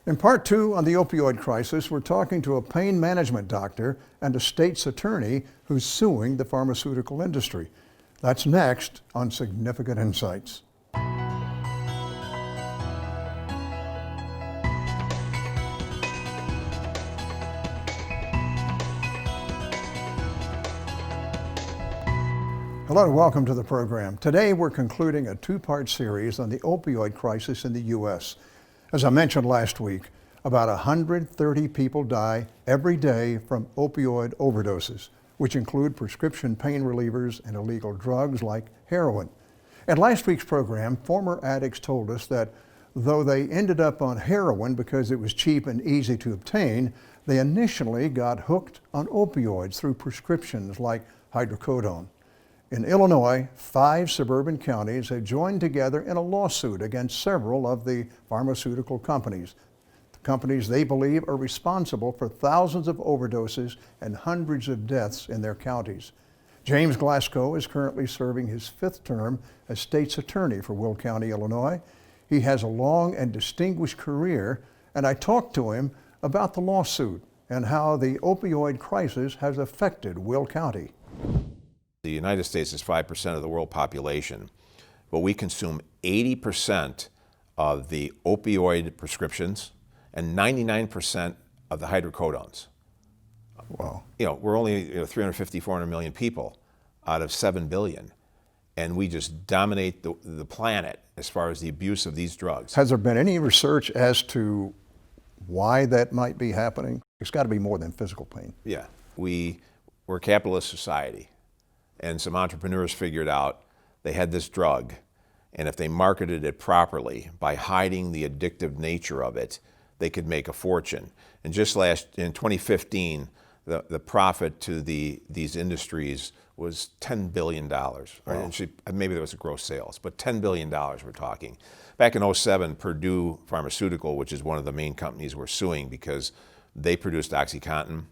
In part two on the opioid crisis, we're talking to a pain management doctor and a state's attorney who's suing the pharmaceutical industry. That's next on Significant Insights. Hello and welcome to the program. Today we're concluding a two-part series on the opioid crisis in the U.S. As I mentioned last week, about 130 people die every day from opioid overdoses, which include prescription pain relievers and illegal drugs like heroin. In last week's program, former addicts told us that though they ended up on heroin because it was cheap and easy to obtain, they initially got hooked on opioids through prescriptions like hydrocodone. In Illinois, 5 suburban counties have joined together in a lawsuit against several of the pharmaceutical companies. The companies they believe are responsible for thousands of overdoses and hundreds of deaths in their counties. James Glasgow is currently serving his 5th term as state's attorney for Will County, Illinois. He has a long and distinguished career, and I talked to him about the lawsuit and how the opioid crisis has affected Will County. The United States is 5% of the world population, but we consume 80% of the opioid prescriptions and 99% of the hydrocodones. Wow. We're only 350, 400 million people out of 7 billion, and we just dominate the planet as far as the abuse of these drugs. Has there been any research as to why that might be happening? It's got to be more than physical pain. Yeah, we're a capitalist society. And some entrepreneurs figured out they had this drug, and if they marketed it properly by hiding the addictive nature of it, they could make a fortune. And just in 2015, the profit to these industries was $10 billion. Wow. Right? Maybe there was a gross sales, but $10 billion we're talking. Back in 2007, Purdue Pharmaceutical, which is one of the main companies we're suing because they produced OxyContin,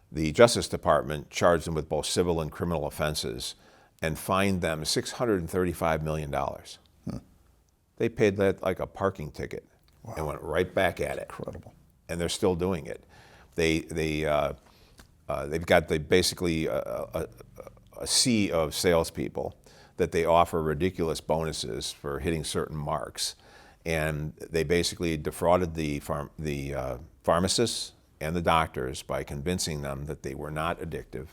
the Justice Department charged them with both civil and criminal offenses and fined them $635 million. They paid that like a parking ticket. Wow. And went right back at it. Incredible. And they're still doing it. They've got basically a sea of salespeople that they offer ridiculous bonuses for hitting certain marks. And they basically defrauded the pharmacists and the doctors by convincing them that they were not addictive.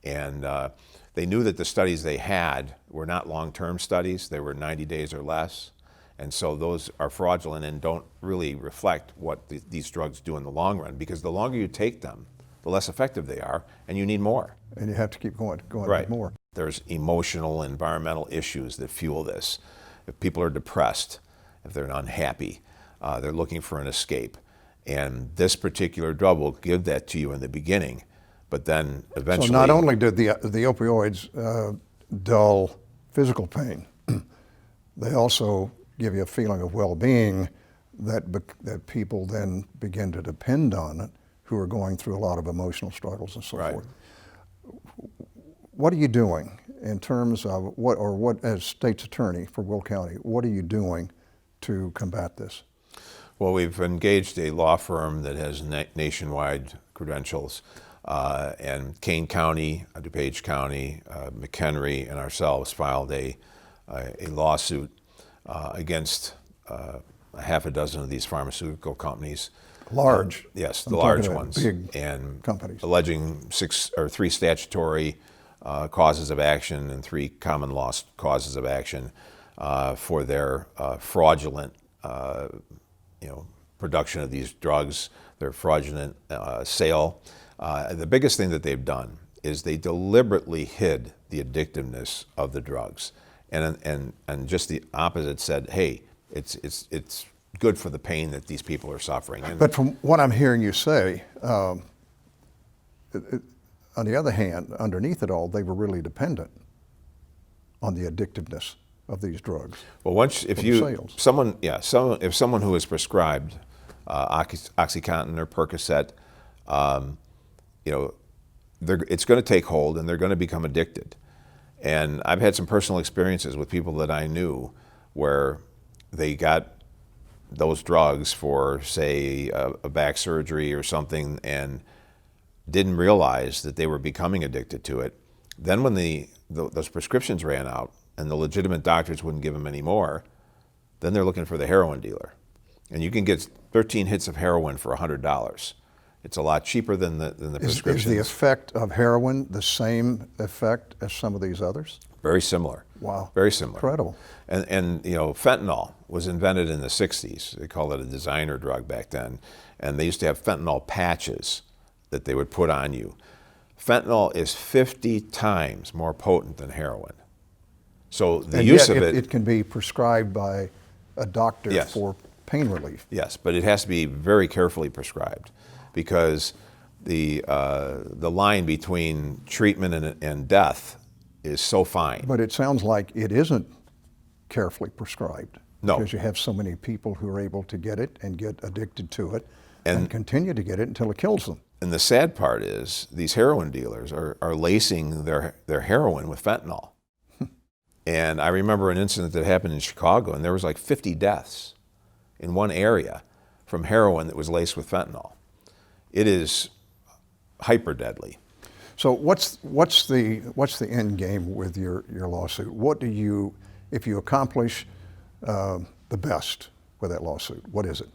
And they knew that the studies they had were not long-term studies, they were 90 days or less. And so those are fraudulent and don't really reflect what these drugs do in the long run, because the longer you take them, the less effective they are, and you need more. And you have to keep going right. With more. There's emotional, environmental issues that fuel this. If people are depressed, if they're unhappy, they're looking for an escape. And this particular drug will give that to you in the beginning, but then eventually... So not only did the opioids dull physical pain, they also give you a feeling of well-being that people then begin to depend on it, who are going through a lot of emotional struggles and so forth. What are you doing in terms of what as state's attorney for Will County, what are you doing to combat this? Well, we've engaged a law firm that has nationwide credentials, and Kane County, DuPage County, McHenry, and ourselves filed a lawsuit against a half a dozen of these pharmaceutical companies. Large? Yes, the large ones. Big and companies. Alleging 3 statutory causes of action and 3 common law causes of action for their fraudulent production of these drugs, their fraudulent sale. The biggest thing that they've done is they deliberately hid the addictiveness of the drugs, and just the opposite said, hey, it's good for the pain that these people are suffering. But from what I'm hearing you say, on the other hand, underneath it all, they were really dependent on the addictiveness of these drugs. Well, if someone who is prescribed OxyContin or Percocet, it's going to take hold and they're going to become addicted. And I've had some personal experiences with people that I knew where they got those drugs for, say, a back surgery or something and didn't realize that they were becoming addicted to it. Then when those prescriptions ran out and the legitimate doctors wouldn't give them any more, then they're looking for the heroin dealer. And you can get 13 hits of heroin for $100. It's a lot cheaper than the prescriptions. Is the effect of heroin the same effect as some of these others? Very similar. Wow. Very similar. Incredible. And fentanyl was invented in the 60s. They called it a designer drug back then. And they used to have fentanyl patches that they would put on you. Fentanyl is 50 times more potent than heroin. So the use of it can be prescribed by a doctor Yes. for pain relief. Yes, but it has to be very carefully prescribed because the line between treatment and death is so fine. But it sounds like it isn't carefully prescribed. No. Because you have so many people who are able to get it and get addicted to it and continue to get it until it kills them. And the sad part is these heroin dealers are lacing their heroin with fentanyl. And I remember an incident that happened in Chicago, and there was like 50 deaths in one area from heroin that was laced with fentanyl. It is hyper deadly. So what's the end game with your lawsuit? What do you, if you accomplish the best with that lawsuit, what is it?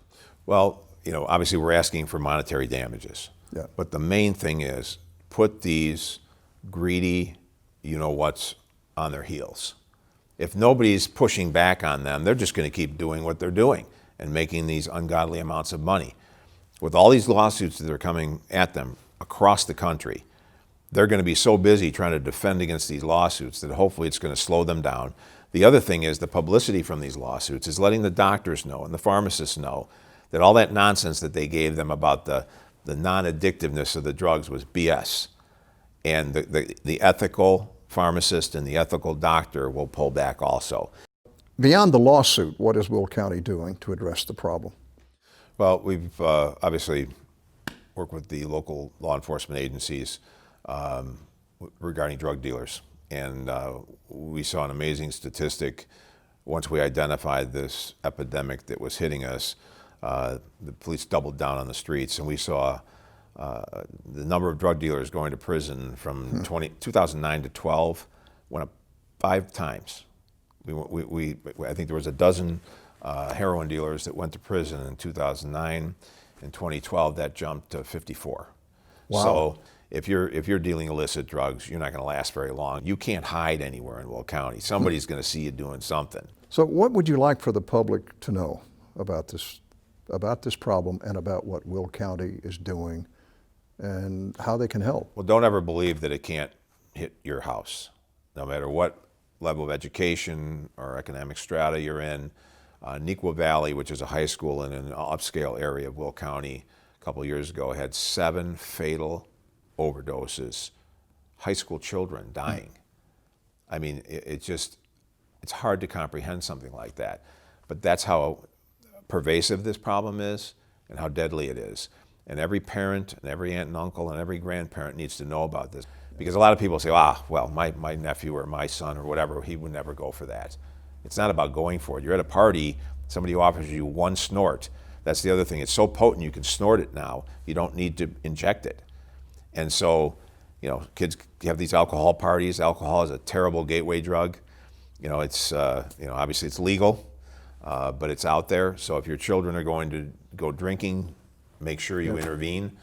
Well, obviously we're asking for monetary damages. Yeah. But the main thing is put these greedy you-know-whats on their heels. If nobody's pushing back on them, they're just going to keep doing what they're doing and making these ungodly amounts of money. With all these lawsuits that are coming at them across the country, they're going to be so busy trying to defend against these lawsuits that hopefully it's going to slow them down. The other thing is the publicity from these lawsuits is letting the doctors know and the pharmacists know that all that nonsense that they gave them about the non-addictiveness of the drugs was BS. And the ethical pharmacist and the ethical doctor will pull back also. Beyond the lawsuit, what is Will County doing to address the problem? Well, we've obviously worked with the local law enforcement agencies regarding drug dealers. And we saw an amazing statistic once we identified this epidemic that was hitting us. The police doubled down on the streets, and we saw the number of drug dealers going to prison from 2009 to 12 went up 5 times. I think there was a dozen heroin dealers that went to prison in 2009. In 2012, that jumped to 54. Wow. So if you're dealing illicit drugs, you're not going to last very long. You can't hide anywhere in Will County. Somebody's going to see you doing something. So what would you like for the public to know about this problem and about what Will County is doing and how they can help? Well, don't ever believe that it can't hit your house, no matter what level of education or economic strata you're in. Neuqua Valley, which is a high school in an upscale area of Will County, a couple of years ago had 7 fatal overdoses, high school children dying. I mean, it's hard to comprehend something like that. But that's how pervasive this problem is and how deadly it is. And every parent and every aunt and uncle and every grandparent needs to know about this. Because a lot of people say, well, my nephew or my son or whatever, he would never go for that. It's not about going for it. You're at a party, somebody offers you 1 snort. That's the other thing. It's so potent you can snort it now. You don't need to inject it. And so, kids have these alcohol parties. Alcohol is a terrible gateway drug. It's obviously it's legal, but it's out there. So if your children are going to go drinking, make sure you intervene.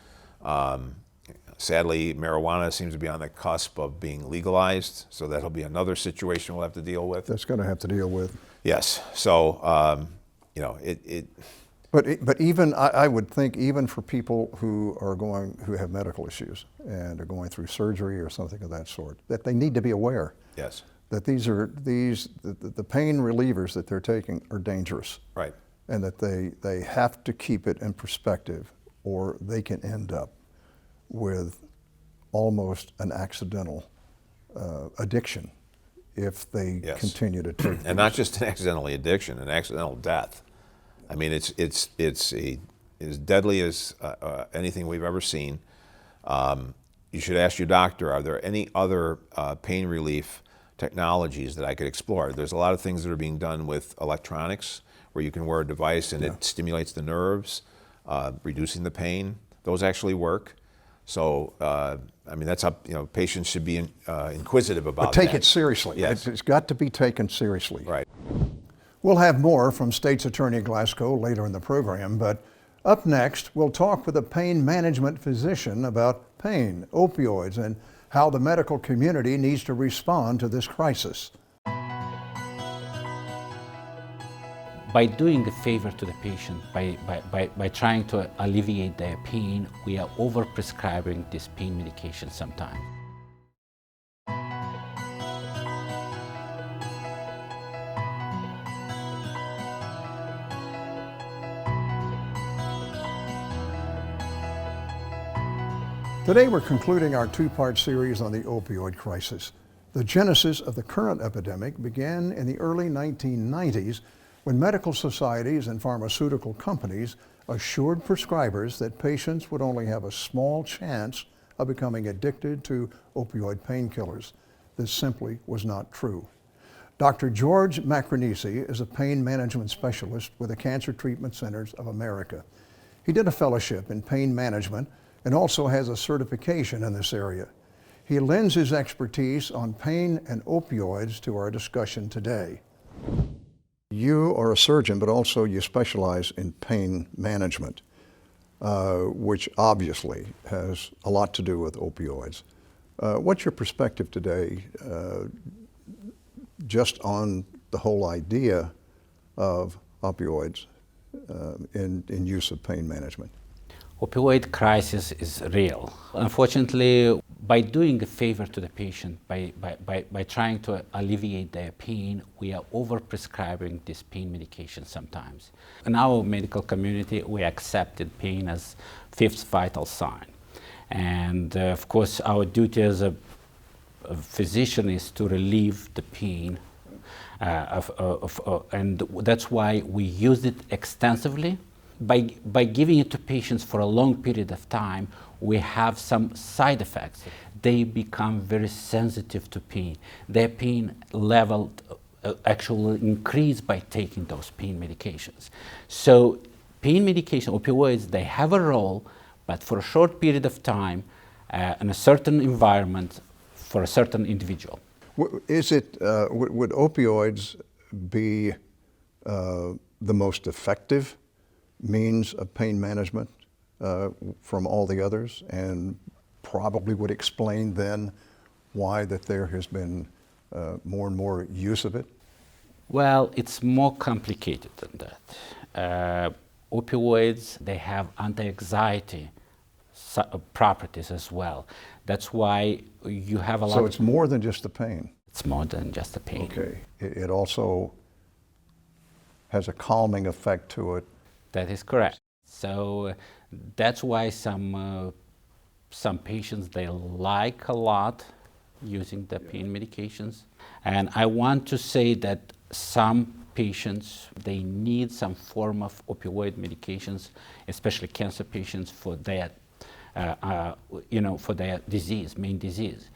Sadly, marijuana seems to be on the cusp of being legalized, so that'll be another situation we'll have to deal with. That's going to have to deal with. Yes. So, But even I would think even for people who have medical issues and are going through surgery or something of that sort, that they need to be aware. Yes. That the pain relievers that they're taking are dangerous. Right. And that they have to keep it in perspective, or they can end up with almost an accidental addiction if they continue to take. And not just an accidental addiction, an accidental death. I mean, it's as deadly as anything we've ever seen. You should ask your doctor, are there any other pain relief technologies that I could explore? There's a lot of things that are being done with electronics where you can wear a device and it stimulates the nerves, reducing the pain. Those actually work. So, I mean, that's up, patients should be inquisitive about But take that. it seriously. Yes. It's got to be taken seriously. Right. We'll have more from State's Attorney Glasgow later in the program, but up next, we'll talk with a pain management physician about pain, opioids, and how the medical community needs to respond to this crisis. By doing a favor to the patient, by trying to alleviate their pain, we are overprescribing this pain medication sometimes. Today we're concluding our two-part series on the opioid crisis. The genesis of the current epidemic began in the early 1990s when medical societies and pharmaceutical companies assured prescribers that patients would only have a small chance of becoming addicted to opioid painkillers. This simply was not true. Dr. George Macronisi is a pain management specialist with the Cancer Treatment Centers of America. He did a fellowship in pain management and also has a certification in this area. He lends his expertise on pain and opioids to our discussion today. You are a surgeon, but also you specialize in pain management, which obviously has a lot to do with opioids. What's your perspective today just on the whole idea of opioids in use of pain management? Opioid crisis is real. Unfortunately, by doing a favor to the patient, by trying to alleviate their pain, we are overprescribing this pain medication sometimes. In our medical community, we accepted pain as fifth vital sign. And of course, our duty as a physician is to relieve the pain, and that's why we use it extensively. By giving it to patients for a long period of time, we have some side effects. They become very sensitive to pain. Their pain level actually increase by taking those pain medications. So pain medication, opioids, they have a role, but for a short period of time, in a certain environment, for a certain individual. Is it, would opioids be the most effective means of pain management from all the others, and probably would explain then why that there has been more and more use of it? Well, it's more complicated than that. Opioids, they have anti-anxiety properties as well. That's why you have a lot. So it's more than just the pain? It's more than just the pain. Okay. It also has a calming effect to it. That is correct. So that's why some patients, they like a lot using the pain medications. And I want to say that some patients, they need some form of opioid medications, especially cancer patients, for their, for their disease, main disease.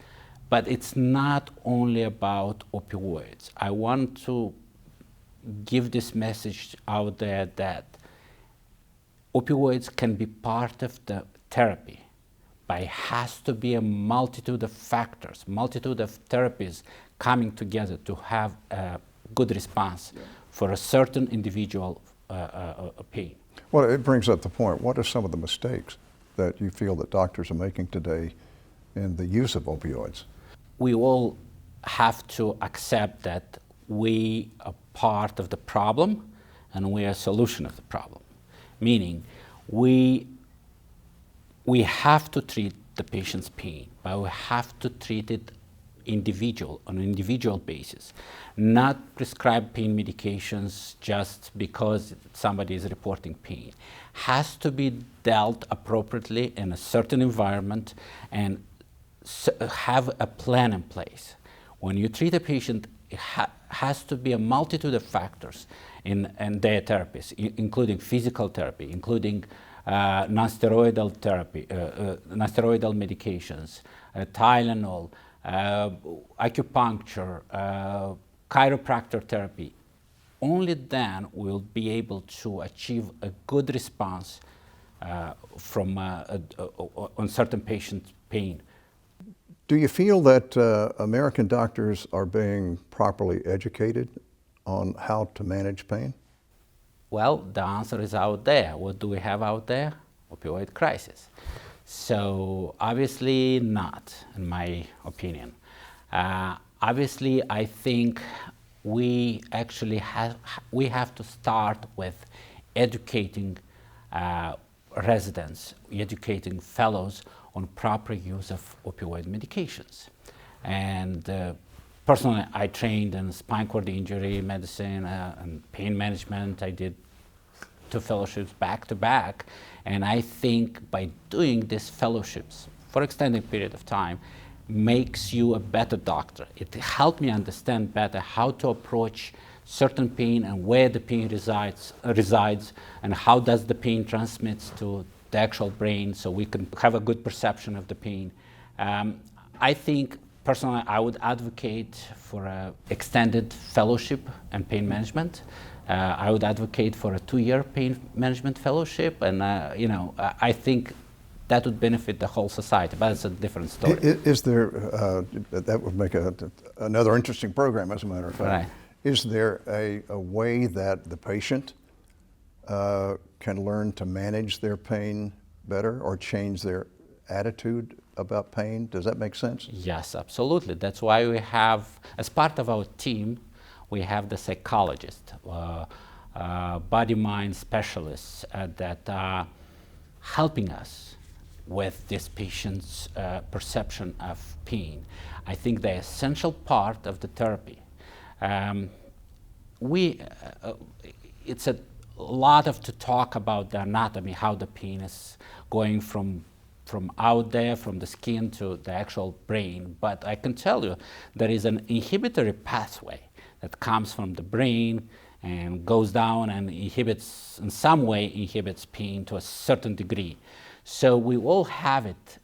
But it's not only about opioids. I want to give this message out there that opioids can be part of the therapy, but it has to be a multitude of factors, multitude of therapies coming together to have a good response for a certain individual pain. Well, it brings up the point. What are some of the mistakes that you feel that doctors are making today in the use of opioids? We all have to accept that we are part of the problem and we are a solution of the problem. Meaning, we have to treat the patient's pain, but we have to treat it on an individual basis, not prescribe pain medications just because somebody is reporting pain. Has to be dealt appropriately in a certain environment and have a plan in place. When you treat a patient, it has to be a multitude of factors in their therapies, including physical therapy, including non-steroidal therapy, non-steroidal medications, Tylenol, acupuncture, chiropractor therapy. only then we'll be able to achieve a good response on certain patients' pain. Do you feel that American doctors are being properly educated on how to manage pain? Well, the answer is out there. What do we have out there? Opioid crisis. So obviously not, in my opinion. Obviously, I think we actually have to start with educating residents, educating fellows on proper use of opioid medications. And personally, I trained in spine cord injury medicine and pain management. I did 2 fellowships back to back. And I think by doing these fellowships for extended period of time makes you a better doctor. It helped me understand better how to approach certain pain and where the pain resides and how does the pain transmits to the actual brain, so we can have a good perception of the pain. I think personally I would advocate for an extended fellowship in pain management. I would advocate for a 2-year pain management fellowship, and I think that would benefit the whole society, but it's a different story. Is there, that would make another interesting program, as a matter of fact. Right. Is there a way that the patient can learn to manage their pain better or change their attitude about pain? Does that make sense? Yes, absolutely. That's why we have, as part of our team, we have the psychologist, body-mind specialists that are helping us with this patient's perception of pain. I think they're essential part of the therapy. It's a lot to talk about the anatomy, how the pain is going from out there, from the skin to the actual brain. But I can tell you there is an inhibitory pathway that comes from the brain and goes down and inhibits, in some way, inhibits pain to a certain degree. So we all have it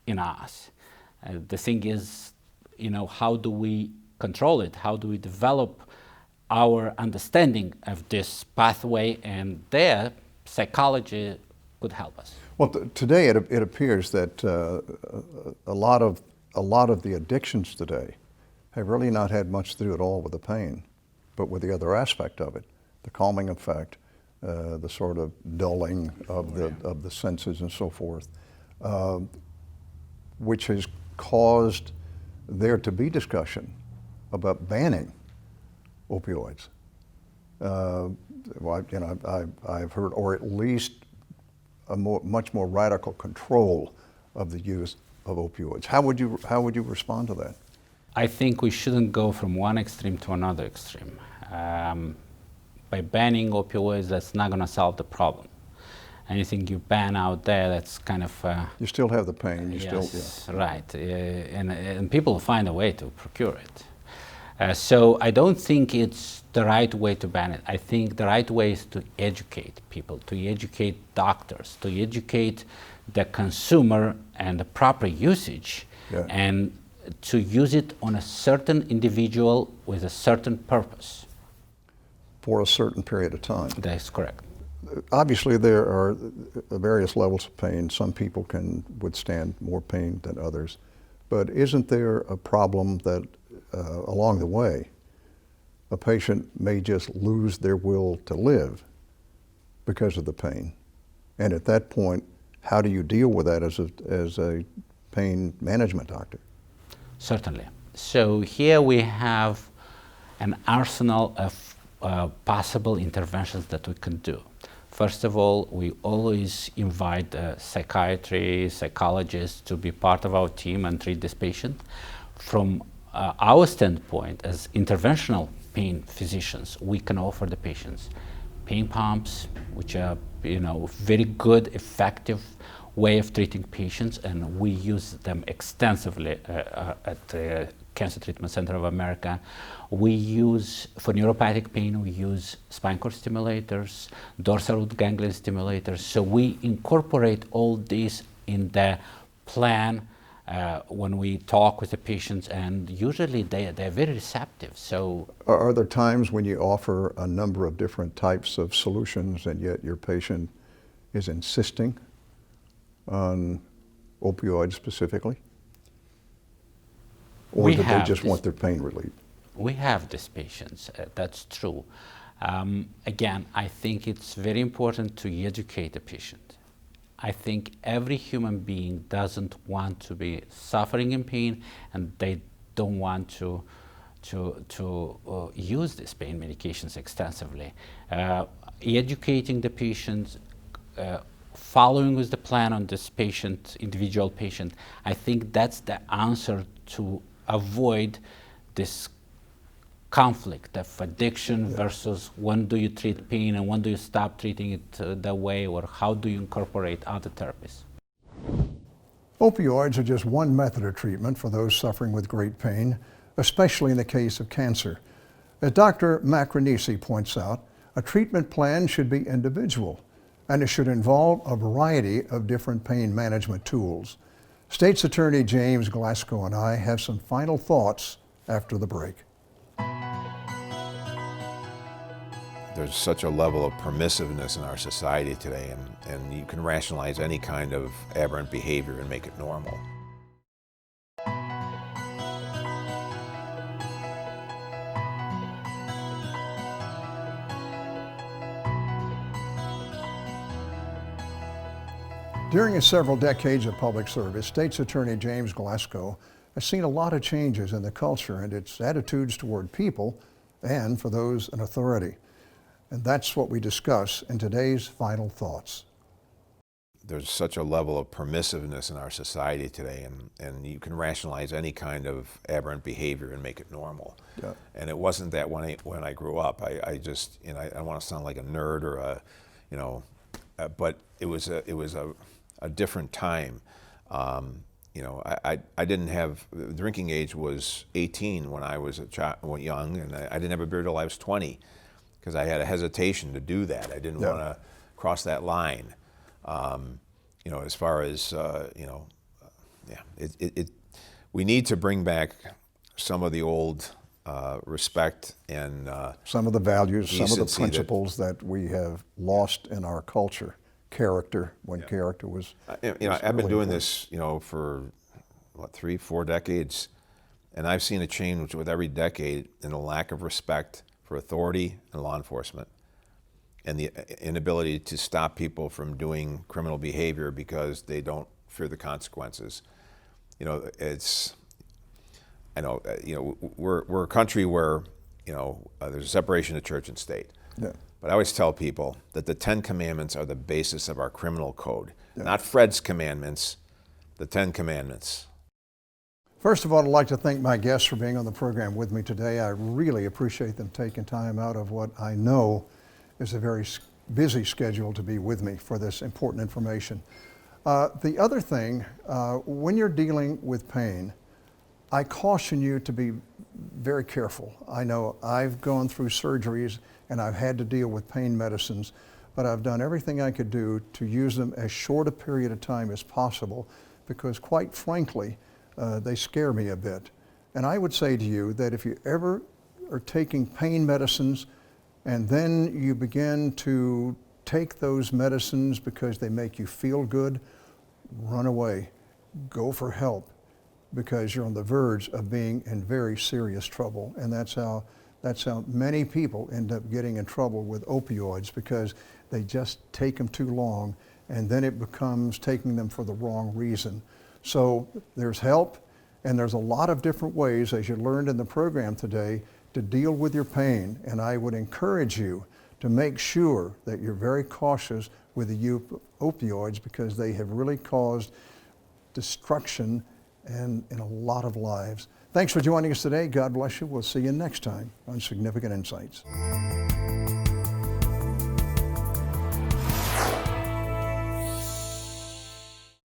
in us. The thing is, how do we control it? How do we develop our understanding of this pathway? And there, psychology could help us. Well, today it appears that a lot of the addictions today have really not had much to do at all with the pain, but with the other aspect of it, the calming effect, the sort of dulling of the senses and so forth, which has caused there to be discussion about banning opioids. I've heard, or at least much more radical control of the use of opioids. How would you respond to that? I think we shouldn't go from one extreme to another extreme. By banning opioids, that's not going to solve the problem. Anything you ban out there, that's kind of... you still have the pain. Yes, right. And people find a way to procure it. So I don't think it's the right way to ban it. I think the right way is to educate people, to educate doctors, to educate the consumer and the proper usage, and to use it on a certain individual with a certain purpose. For a certain period of time. That is correct. Obviously, there are various levels of pain. Some people can withstand more pain than others. But isn't there a problem that along the way, a patient may just lose their will to live because of the pain? And at that point, how do you deal with that as a pain management doctor? Certainly. So here we have an arsenal of possible interventions that we can do. First of all, we always invite psychiatry, psychologists to be part of our team and treat this patient. From our standpoint, as interventional pain physicians, we can offer the patients pain pumps, which are very good, effective way of treating patients, and we use them extensively at the Cancer Treatment Center of America. We use, for neuropathic pain, we use spine cord stimulators, dorsal root ganglion stimulators. So we incorporate all these in the plan when we talk with the patients, and usually they're very receptive. So, Are there times when you offer a number of different types of solutions and yet your patient is insisting on opioids specifically? Or do they just want their pain relief? We have these patients, that's true. Again, I think it's very important to educate the patient. I think every human being doesn't want to be suffering in pain, and they don't want to use these pain medications extensively. Educating the patient, following with the plan on this patient, individual patient, I think that's the answer to avoid this conflict of addiction versus when do you treat pain and when do you stop treating it that way, or how do you incorporate other therapies. Opioids are just one method of treatment for those suffering with great pain, especially in the case of cancer. As Dr. Macronisi points out, a treatment plan should be individual, and it should involve a variety of different pain management tools. State's Attorney James Glasgow and I have some final thoughts after the break. There's such a level of permissiveness in our society today, and you can rationalize any kind of aberrant behavior and make it normal. During his several decades of public service, State's Attorney James Glasgow has seen a lot of changes in the culture and its attitudes toward people and for those in authority. And that's what we discuss in today's final thoughts. There's such a level of permissiveness in our society today, and you can rationalize any kind of aberrant behavior and make it normal. Yeah. And it wasn't that when I grew up. I just, I don't want to sound like a nerd or but it was a different time. I didn't have, the drinking age was 18 when I was young, and I didn't have a beer till I was 20 because I had a hesitation to do that. I didn't want to cross that line. As far as, we need to bring back some of the old respect and some of the values, some of the decency principles that we have lost in our culture. Character, when character was. I've been doing this, for what, 3-4 decades, and I've seen a change with every decade in the lack of respect for authority and law enforcement, and the inability to stop people from doing criminal behavior because they don't fear the consequences. We're a country where, there's a separation of church and state. Yeah. But I always tell people that the 10 Commandments are the basis of our criminal code. Not Fred's commandments, the 10 Commandments. First of all, I'd like to thank my guests for being on the program with me today. I really appreciate them taking time out of what I know is a very busy schedule to be with me for this important information. The other thing, when you're dealing with pain, I caution you to be very careful. I know I've gone through surgeries and I've had to deal with pain medicines, but I've done everything I could do to use them as short a period of time as possible because, quite frankly, they scare me a bit. And I would say to you that if you ever are taking pain medicines and then you begin to take those medicines because they make you feel good, run away, go for help, because you're on the verge of being in very serious trouble. And that's how many people end up getting in trouble with opioids, because they just take them too long and then it becomes taking them for the wrong reason. So there's help, and there's a lot of different ways, as you learned in the program today, to deal with your pain. And I would encourage you to make sure that you're very cautious with the opioids, because they have really caused destruction and in a lot of lives. Thanks for joining us today. God bless you. We'll see you next time on Significant Insights.